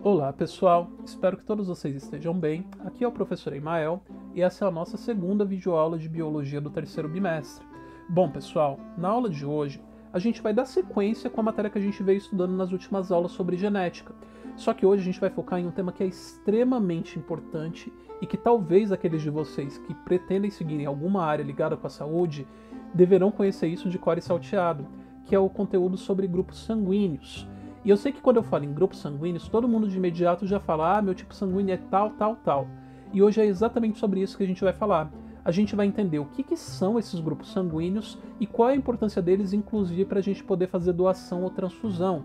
Olá pessoal, espero que todos vocês estejam bem. Aqui é o professor Emael e essa é a nossa segunda videoaula de Biologia do terceiro bimestre. Bom pessoal, na aula de hoje a gente vai dar sequência com a matéria que a gente veio estudando nas últimas aulas sobre genética. Só que hoje a gente vai focar em um tema que é extremamente importante e que talvez aqueles de vocês que pretendem seguir em alguma área ligada com a saúde deverão conhecer isso de cor e salteado, que é o conteúdo sobre grupos sanguíneos. E eu sei que quando eu falo em grupos sanguíneos, todo mundo de imediato já fala, meu tipo sanguíneo é tal, tal, tal. E hoje é exatamente sobre isso que a gente vai falar. A gente vai entender o que são esses grupos sanguíneos e qual é a importância deles, inclusive, para a gente poder fazer doação ou transfusão.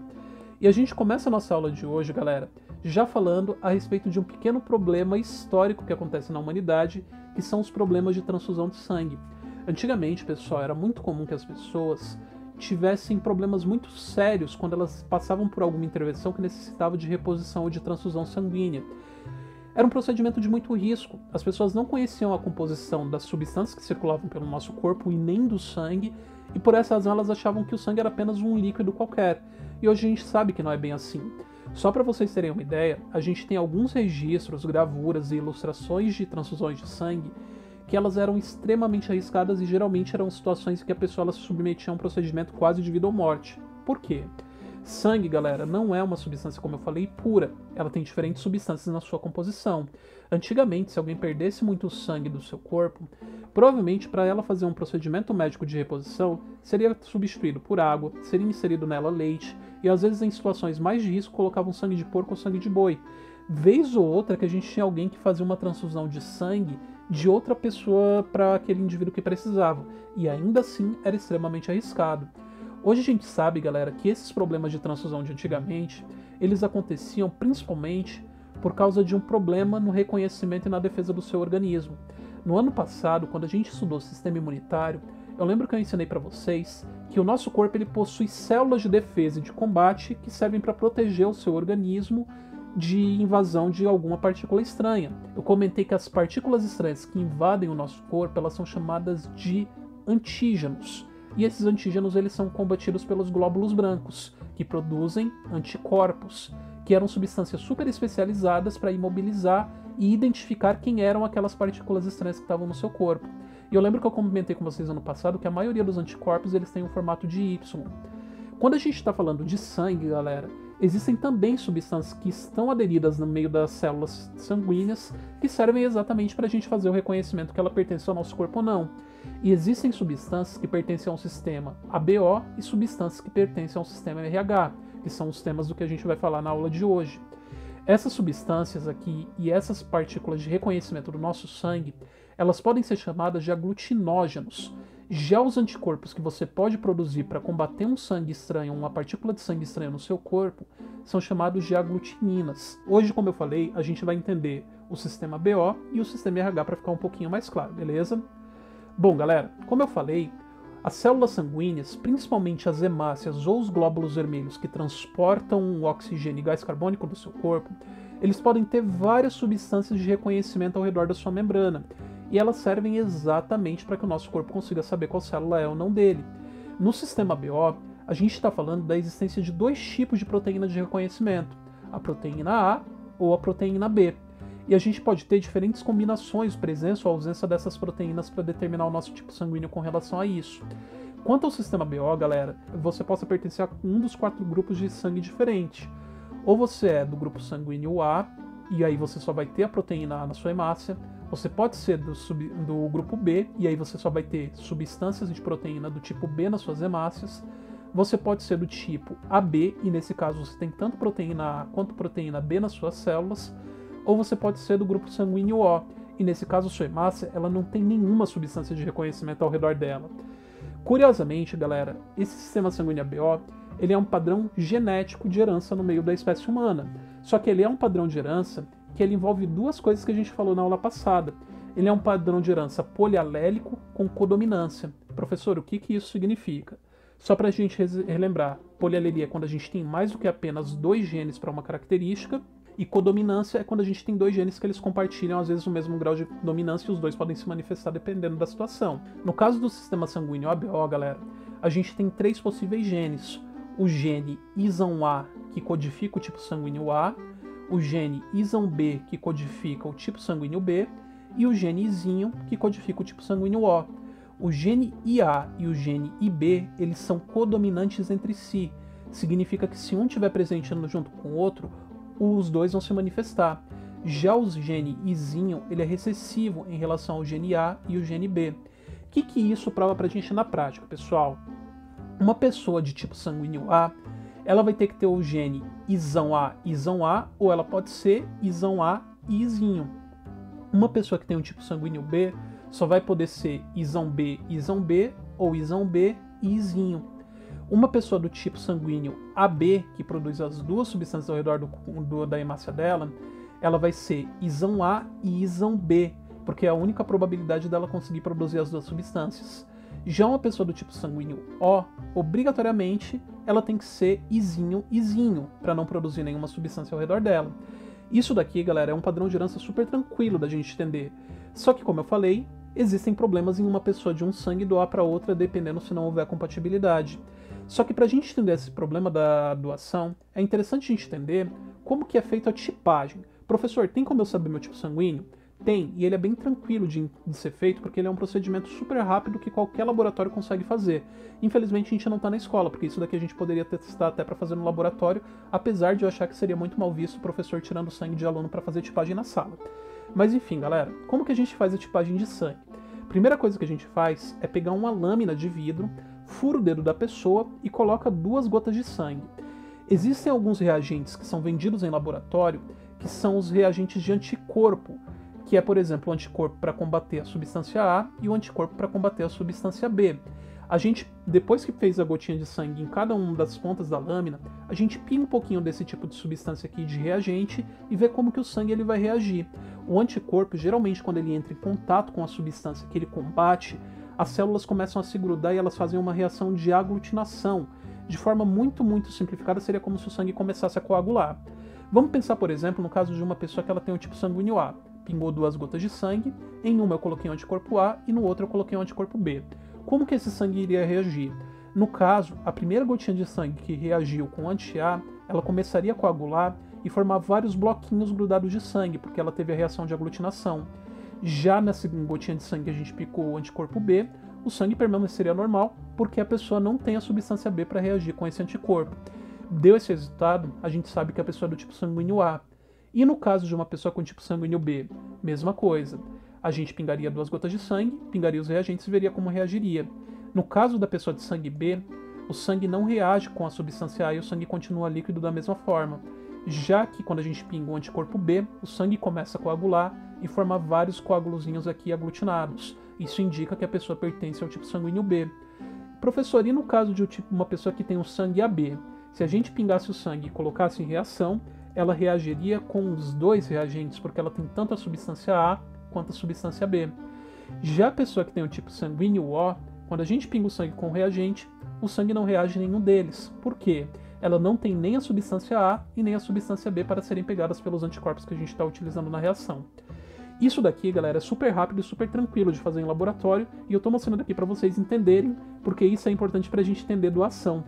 E a gente começa a nossa aula de hoje, galera, já falando a respeito de um pequeno problema histórico que acontece na humanidade, que são os problemas de transfusão de sangue. Antigamente, pessoal, era muito comum que as pessoas tivessem problemas muito sérios quando elas passavam por alguma intervenção que necessitava de reposição ou de transfusão sanguínea. Era um procedimento de muito risco. As pessoas não conheciam a composição das substâncias que circulavam pelo nosso corpo e nem do sangue, e por essa razão elas achavam que o sangue era apenas um líquido qualquer. E hoje a gente sabe que não é bem assim. Só para vocês terem uma ideia, a gente tem alguns registros, gravuras e ilustrações de transfusões de sangue que elas eram extremamente arriscadas e geralmente eram situações em que a pessoa se submetia a um procedimento quase de vida ou morte. Por quê? Sangue, galera, não é uma substância, como eu falei, pura. Ela tem diferentes substâncias na sua composição. Antigamente, se alguém perdesse muito sangue do seu corpo, provavelmente para ela fazer um procedimento médico de reposição, seria substituído por água, seria inserido nela leite, e às vezes em situações mais de risco colocavam sangue de porco ou sangue de boi. Vez ou outra que a gente tinha alguém que fazia uma transfusão de sangue de outra pessoa para aquele indivíduo que precisava, e ainda assim era extremamente arriscado. Hoje a gente sabe, galera, que esses problemas de transfusão de antigamente, eles aconteciam principalmente por causa de um problema no reconhecimento e na defesa do seu organismo. No ano passado, quando a gente estudou o sistema imunitário, eu lembro que eu ensinei para vocês que o nosso corpo ele possui células de defesa e de combate que servem para proteger o seu organismo de invasão de alguma partícula estranha. Eu comentei que as partículas estranhas que invadem o nosso corpo, elas são chamadas de antígenos. E esses antígenos eles são combatidos pelos glóbulos brancos, que produzem anticorpos, que eram substâncias super especializadas para imobilizar e identificar quem eram aquelas partículas estranhas que estavam no seu corpo. E eu lembro que eu comentei com vocês ano passado que a maioria dos anticorpos eles têm um formato de Y. Quando a gente está falando de sangue, galera, existem também substâncias que estão aderidas no meio das células sanguíneas que servem exatamente para a gente fazer o reconhecimento que ela pertence ao nosso corpo ou não. E existem substâncias que pertencem ao sistema ABO e substâncias que pertencem ao sistema RH, que são os temas do que a gente vai falar na aula de hoje. Essas substâncias aqui e essas partículas de reconhecimento do nosso sangue, elas podem ser chamadas de aglutinógenos. Já os anticorpos que você pode produzir para combater um sangue estranho, uma partícula de sangue estranha no seu corpo, são chamados de aglutininas. Hoje, como eu falei, a gente vai entender o sistema BO e o sistema RH para ficar um pouquinho mais claro, beleza? Bom, galera, como eu falei, as células sanguíneas, principalmente as hemácias ou os glóbulos vermelhos que transportam o oxigênio e gás carbônico do seu corpo, eles podem ter várias substâncias de reconhecimento ao redor da sua membrana, e elas servem exatamente para que o nosso corpo consiga saber qual célula é ou não dele. No sistema BO, a gente está falando da existência de dois tipos de proteína de reconhecimento, a proteína A ou a proteína B. E a gente pode ter diferentes combinações, presença ou ausência dessas proteínas para determinar o nosso tipo sanguíneo com relação a isso. Quanto ao sistema BO, galera, você possa pertencer a um dos 4 grupos de sangue diferentes. Ou você é do grupo sanguíneo A, e aí você só vai ter a proteína A na sua hemácia. Você pode ser do grupo B, e aí você só vai ter substâncias de proteína do tipo B nas suas hemácias. Você pode ser do tipo AB, e nesse caso você tem tanto proteína A quanto proteína B nas suas células. Ou você pode ser do grupo sanguíneo O, e nesse caso sua hemácia ela não tem nenhuma substância de reconhecimento ao redor dela. Curiosamente, galera, esse sistema sanguíneo ABO, ele é um padrão genético de herança no meio da espécie humana. Só que ele é um padrão de herança que ele envolve duas coisas que a gente falou na aula passada. Ele é um padrão de herança polialélico com codominância. Professor, o que isso significa? Só para a gente relembrar, polialelia é quando a gente tem mais do que apenas 2 genes para uma característica, e codominância é quando a gente tem 2 genes que eles compartilham às vezes o mesmo grau de dominância e os dois podem se manifestar dependendo da situação. No caso do sistema sanguíneo ABO, galera, a gente tem 3 possíveis genes. O gene ISAM-A, que codifica o tipo sanguíneo A, o gene ISAM-B, que codifica o tipo sanguíneo B, e o gene Izinho, que codifica o tipo sanguíneo O. O gene IA e o gene IB, eles são codominantes entre si. Significa que se um estiver presente junto com o outro, os dois vão se manifestar. Já o gene Izinho, ele é recessivo em relação ao gene A e o gene B. O que isso prova pra gente na prática, pessoal? Uma pessoa de tipo sanguíneo A, ela vai ter que ter o gene ISão-A, ou ela pode ser ISão-A e Izinho. Uma pessoa que tem um tipo sanguíneo B só vai poder ser ISão-B, ou ISão-B e Izinho. Uma pessoa do tipo sanguíneo AB, que produz as duas substâncias ao redor da hemácia dela, ela vai ser ISão-A e ISão-B, porque é a única probabilidade dela conseguir produzir as duas substâncias. Já uma pessoa do tipo sanguíneo O, obrigatoriamente, ela tem que ser Izinho, para não produzir nenhuma substância ao redor dela. Isso daqui, galera, é um padrão de herança super tranquilo da gente entender. Só que, como eu falei, existem problemas em uma pessoa de um sangue doar para outra, dependendo se não houver compatibilidade. Só que para a gente entender esse problema da doação, é interessante a gente entender como que é feita a tipagem. Professor, tem como eu saber meu tipo sanguíneo? Tem, e ele é bem tranquilo de ser feito, porque ele é um procedimento super rápido que qualquer laboratório consegue fazer. Infelizmente a gente não está na escola, porque isso daqui a gente poderia testar até para fazer no laboratório, apesar de eu achar que seria muito mal visto o professor tirando sangue de aluno para fazer tipagem na sala. Mas enfim, galera, como que a gente faz a tipagem de sangue? Primeira coisa que a gente faz é pegar uma lâmina de vidro, fura o dedo da pessoa e coloca 2 gotas de sangue. Existem alguns reagentes que são vendidos em laboratório, que são os reagentes de anticorpo, que é, por exemplo, o anticorpo para combater a substância A e o anticorpo para combater a substância B. A gente, depois que fez a gotinha de sangue em cada uma das pontas da lâmina, a gente pinga um pouquinho desse tipo de substância aqui de reagente e vê como que o sangue ele vai reagir. O anticorpo, geralmente, quando ele entra em contato com a substância que ele combate, as células começam a se grudar e elas fazem uma reação de aglutinação. De forma muito simplificada, seria como se o sangue começasse a coagular. Vamos pensar, por exemplo, no caso de uma pessoa que ela tem o tipo sanguíneo A. Pingou 2 gotas de sangue, em uma eu coloquei um anticorpo A e no outro eu coloquei um anticorpo B. Como que esse sangue iria reagir? No caso, a primeira gotinha de sangue que reagiu com o anti-A, ela começaria a coagular e formar vários bloquinhos grudados de sangue, porque ela teve a reação de aglutinação. Já na segunda gotinha de sangue que a gente picou o anticorpo B, o sangue permaneceria normal, porque a pessoa não tem a substância B para reagir com esse anticorpo. Deu esse resultado, a gente sabe que a pessoa é do tipo sanguíneo A. E no caso de uma pessoa com tipo sanguíneo B, mesma coisa. A gente pingaria 2 gotas de sangue, pingaria os reagentes e veria como reagiria. No caso da pessoa de sangue B, o sangue não reage com a substância A e o sangue continua líquido da mesma forma. Já que quando a gente pinga o anticorpo B, o sangue começa a coagular e formar vários coágulozinhos aqui aglutinados. Isso indica que a pessoa pertence ao tipo sanguíneo B. Professor, e no caso de uma pessoa que tem um sangue AB? Se a gente pingasse o sangue e colocasse em reação, ela reagiria com os 2 reagentes, porque ela tem tanto a substância A quanto a substância B. Já a pessoa que tem o tipo sanguíneo O, quando a gente pinga o sangue com o reagente, o sangue não reage em nenhum deles. Por quê? Ela não tem nem a substância A e nem a substância B para serem pegadas pelos anticorpos que a gente está utilizando na reação. Isso daqui, galera, é super rápido e super tranquilo de fazer em laboratório, e eu estou mostrando aqui para vocês entenderem, porque isso é importante para a gente entender doação.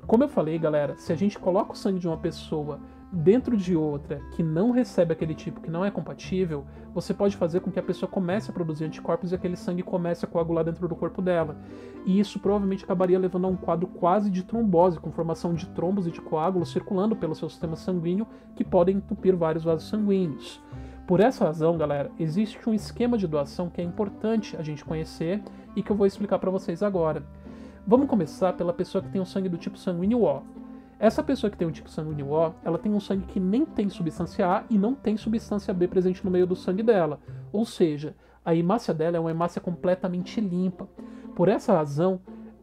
Como eu falei, galera, se a gente coloca o sangue de uma pessoa dentro de outra que não recebe aquele tipo, que não é compatível, você pode fazer com que a pessoa comece a produzir anticorpos e aquele sangue comece a coagular dentro do corpo dela. E isso provavelmente acabaria levando a um quadro quase de trombose, com formação de trombos e de coágulos circulando pelo seu sistema sanguíneo, que podem entupir vários vasos sanguíneos. Por essa razão, galera, existe um esquema de doação que é importante a gente conhecer e que eu vou explicar para vocês agora. Vamos começar pela pessoa que tem o sangue do tipo sanguíneo O. Essa pessoa que tem o tipo sanguíneo O, ela tem um sangue que nem tem substância A e não tem substância B presente no meio do sangue dela. Ou seja, a hemácia dela é uma hemácia completamente limpa. Por essa razão,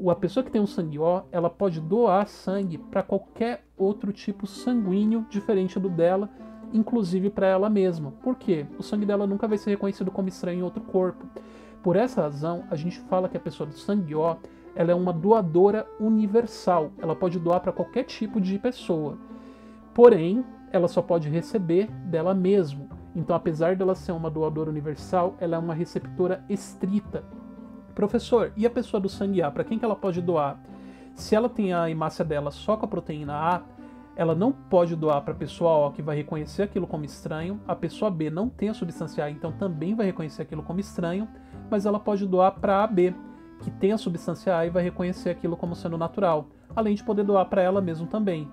a pessoa que tem um sangue O, ela pode doar sangue para qualquer outro tipo sanguíneo diferente do dela, inclusive para ela mesma. Por quê? O sangue dela nunca vai ser reconhecido como estranho em outro corpo. Por essa razão, a gente fala que a pessoa do sangue O, ela é uma doadora universal. Ela pode doar para qualquer tipo de pessoa. Porém, ela só pode receber dela mesma. Então, apesar dela ser uma doadora universal, ela é uma receptora estrita. Professor, e a pessoa do sangue A, para quem que ela pode doar? Se ela tem a hemácia dela só com a proteína A, ela não pode doar para a pessoa O, que vai reconhecer aquilo como estranho, a pessoa B não tem a substância A, então também vai reconhecer aquilo como estranho, mas ela pode doar para a AB, que tem a substância A e vai reconhecer aquilo como sendo natural, além de poder doar para ela mesmo também.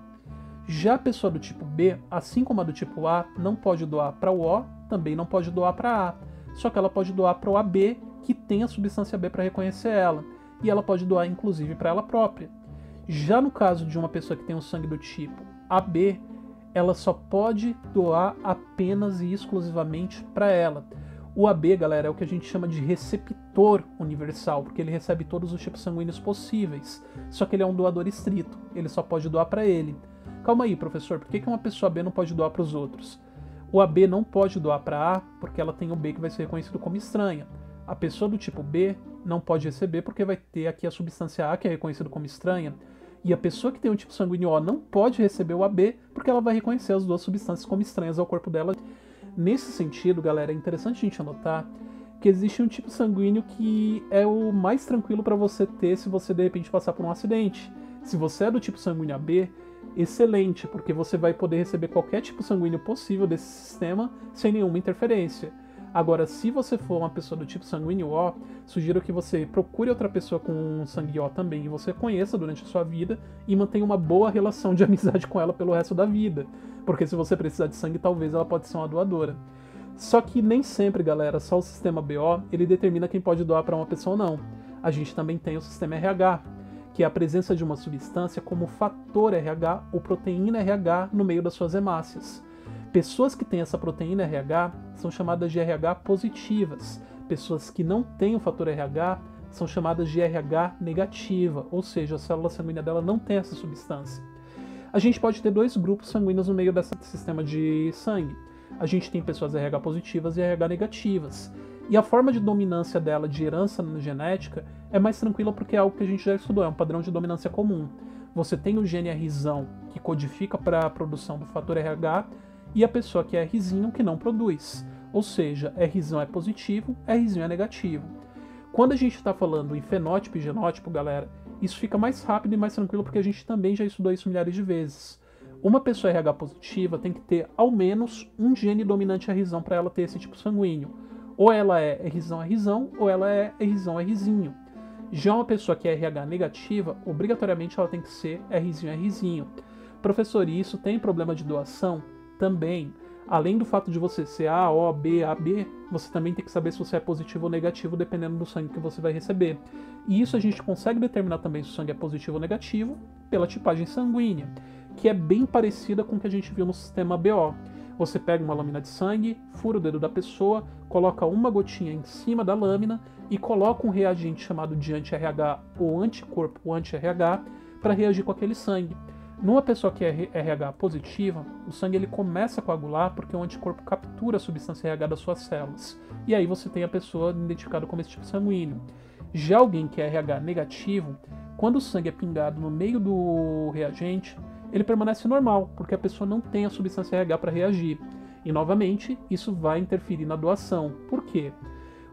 Já a pessoa do tipo B, assim como a do tipo A, não pode doar para o O, também não pode doar para A, só que ela pode doar para o AB, que tem a substância B para reconhecer ela, e ela pode doar inclusive para ela própria. Já no caso de uma pessoa que tem o sangue do tipo AB, ela só pode doar apenas e exclusivamente para ela. O AB, galera, é o que a gente chama de receptor universal, porque ele recebe todos os tipos sanguíneos possíveis, só que ele é um doador estrito, ele só pode doar para ele. Calma aí, professor, por que uma pessoa B não pode doar para os outros? O AB não pode doar para A porque ela tem o B que vai ser reconhecido como estranha. A pessoa do tipo B não pode receber porque vai ter aqui a substância A que é reconhecida como estranha. E a pessoa que tem o tipo sanguíneo O não pode receber o AB porque ela vai reconhecer as duas substâncias como estranhas ao corpo dela. Nesse sentido, galera, é interessante a gente anotar que existe um tipo sanguíneo que é o mais tranquilo para você ter se você de repente passar por um acidente. Se você é do tipo sanguíneo AB, excelente, porque você vai poder receber qualquer tipo sanguíneo possível desse sistema sem nenhuma interferência. Agora, se você for uma pessoa do tipo sanguíneo O, sugiro que você procure outra pessoa com sangue O também e você conheça durante a sua vida e mantenha uma boa relação de amizade com ela pelo resto da vida, porque se você precisar de sangue, talvez ela pode ser uma doadora. Só que nem sempre, galera, só o sistema BO, ele determina quem pode doar para uma pessoa ou não. A gente também tem o sistema RH, que é a presença de uma substância como fator RH ou proteína RH no meio das suas hemácias. Pessoas que têm essa proteína RH são chamadas de RH positivas. Pessoas que não têm o fator RH são chamadas de RH negativa, ou seja, a célula sanguínea dela não tem essa substância. A gente pode ter dois grupos sanguíneos no meio desse sistema de sangue. A gente tem pessoas RH positivas e RH negativas. E a forma de dominância dela, de herança genética, é mais tranquila porque é algo que a gente já estudou, é um padrão de dominância comum. Você tem o gene Rzão, que codifica para a produção do fator RH, e a pessoa que é Rzinho que não produz. Ou seja, Rzão é positivo, Rzinho é negativo. Quando a gente está falando em fenótipo e genótipo, galera, isso fica mais rápido e mais tranquilo porque a gente também já estudou isso milhares de vezes. Uma pessoa RH positiva tem que ter ao menos um gene dominante Rzão para ela ter esse tipo sanguíneo. Ou ela é Rzão, ou ela é Rzinho. Já uma pessoa que é RH negativa, obrigatoriamente ela tem que ser Rzinho. Professor, e isso tem problema de doação? Também. Além do fato de você ser A, O, B, AB, você também tem que saber se você é positivo ou negativo, dependendo do sangue que você vai receber. E isso a gente consegue determinar também se o sangue é positivo ou negativo pela tipagem sanguínea, que é bem parecida com o que a gente viu no sistema BO. Você pega uma lâmina de sangue, fura o dedo da pessoa, coloca uma gotinha em cima da lâmina e coloca um reagente chamado de anti-RH ou anticorpo anti-RH para reagir com aquele sangue. Numa pessoa que é RH positiva, o sangue ele começa a coagular porque o anticorpo captura a substância RH das suas células. E aí você tem a pessoa identificada como esse tipo sanguíneo. Já alguém que é RH negativo, quando o sangue é pingado no meio do reagente, ele permanece normal, porque a pessoa não tem a substância RH para reagir. E novamente, isso vai interferir na doação. Por quê?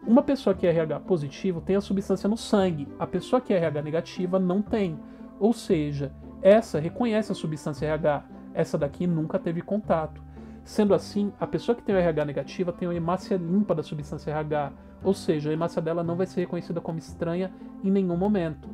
Uma pessoa que é RH positivo tem a substância no sangue, a pessoa que é RH negativa não tem. Ou seja, essa reconhece a substância RH, essa daqui nunca teve contato. Sendo assim, a pessoa que tem o RH negativa tem uma hemácia limpa da substância RH, ou seja, a hemácia dela não vai ser reconhecida como estranha em nenhum momento.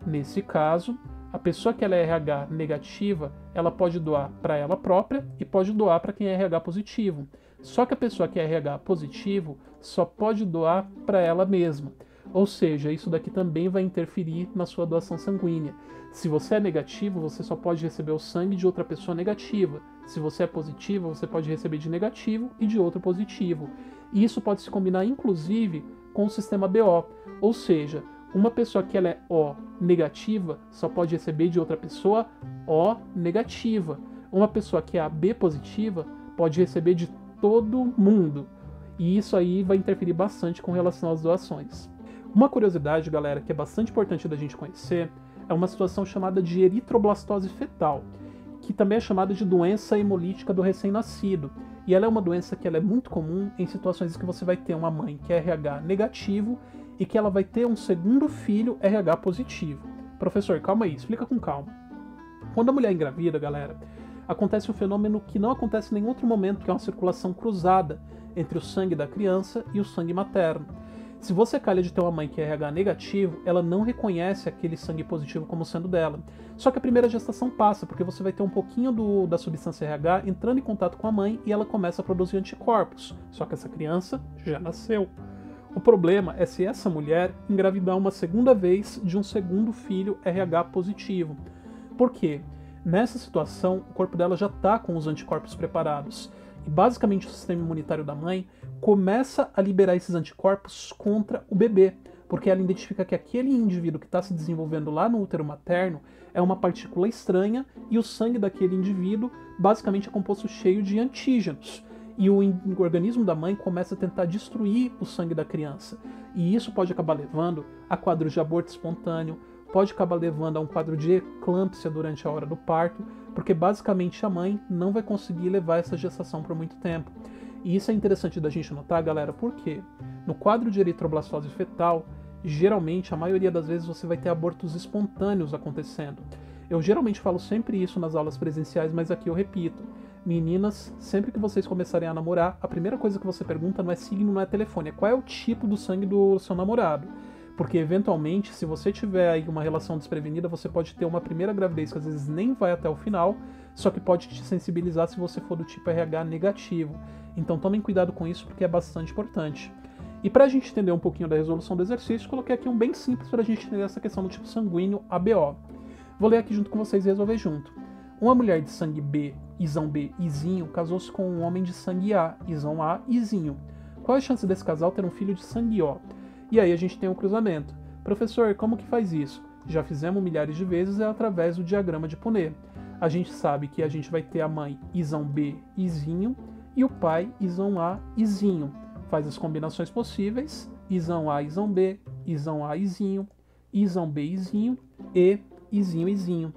Nesse caso, a pessoa que ela é RH negativa, ela pode doar para ela própria e pode doar para quem é RH positivo. Só que a pessoa que é RH positivo só pode doar para ela mesma. Ou seja, isso daqui também vai interferir na sua doação sanguínea. Se você é negativo, você só pode receber o sangue de outra pessoa negativa. Se você é positivo, você pode receber de negativo e de outro positivo. E isso pode se combinar, inclusive, com o sistema BO. Ou seja, uma pessoa que ela é O negativa só pode receber de outra pessoa O negativa. Uma pessoa que é AB positiva pode receber de todo mundo. E isso aí vai interferir bastante com relação às doações. Uma curiosidade, galera, que é bastante importante da gente conhecer, é uma situação chamada de eritroblastose fetal, que também é chamada de doença hemolítica do recém-nascido. E ela é uma doença que ela é muito comum em situações em que você vai ter uma mãe que é RH negativo e que ela vai ter um segundo filho RH positivo. Professor, calma aí, explica com calma. Quando a mulher engravida, galera, acontece um fenômeno que não acontece em nenhum outro momento, que é uma circulação cruzada entre o sangue da criança e o sangue materno. Se você calha de ter uma mãe que é RH negativo, ela não reconhece aquele sangue positivo como sendo dela. Só que a primeira gestação passa, porque você vai ter um pouquinho da substância RH entrando em contato com a mãe e ela começa a produzir anticorpos. Só que essa criança já nasceu. O problema é se essa mulher engravidar uma segunda vez de um segundo filho RH positivo. Por quê? Nessa situação, o corpo dela já está com os anticorpos preparados. E basicamente o sistema imunitário da mãe começa a liberar esses anticorpos contra o bebê, porque ela identifica que aquele indivíduo que está se desenvolvendo lá no útero materno é uma partícula estranha e o sangue daquele indivíduo basicamente é composto cheio de antígenos. E o organismo da mãe começa a tentar destruir o sangue da criança. E isso pode acabar levando a quadros de aborto espontâneo, pode acabar levando a um quadro de eclâmpsia durante a hora do parto, porque basicamente a mãe não vai conseguir levar essa gestação por muito tempo. E isso é interessante da gente notar, galera, porque no quadro de eritroblastose fetal, geralmente, a maioria das vezes, você vai ter abortos espontâneos acontecendo. Eu geralmente falo sempre isso nas aulas presenciais, mas aqui eu repito. Meninas, sempre que vocês começarem a namorar, a primeira coisa que você pergunta não é signo, não é telefone, é qual é o tipo do sangue do seu namorado. Porque, eventualmente, se você tiver aí uma relação desprevenida, você pode ter uma primeira gravidez que às vezes nem vai até o final, só que pode te sensibilizar se você for do tipo RH negativo. Então tomem cuidado com isso, porque é bastante importante. E para a gente entender um pouquinho da resolução do exercício, coloquei aqui um bem simples para a gente entender essa questão do tipo sanguíneo ABO. Vou ler aqui junto com vocês e resolver junto. Uma mulher de sangue B, Izão B, Izinho, casou-se com um homem de sangue A, Izão A, Izinho. Qual é a chance desse casal ter um filho de sangue O? E aí a gente tem um cruzamento. Professor, como que faz isso? Já fizemos milhares de vezes, é através do diagrama de Punnett. A gente sabe que a gente vai ter a mãe Izão B, Izinho, e o pai Izão A, Izinho. Faz as combinações possíveis, Izão A, Izão B, Izão A, Izinho, Izão B, Izinho e Izinho, Izinho.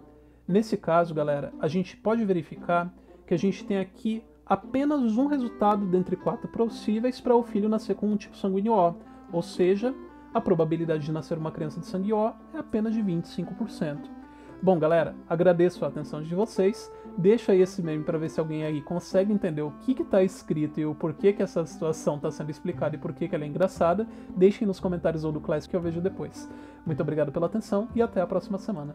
Nesse caso, galera, a gente pode verificar que a gente tem aqui apenas um resultado dentre 4 possíveis para o filho nascer com um tipo sanguíneo O, ou seja, a probabilidade de nascer uma criança de sangue O é apenas de 25%. Bom, galera, agradeço a atenção de vocês. Deixa aí esse meme para ver se alguém aí consegue entender o que está escrito e o porquê que essa situação está sendo explicada e porquê que ela é engraçada. Deixem nos comentários ou do Class que eu vejo depois. Muito obrigado pela atenção e até a próxima semana.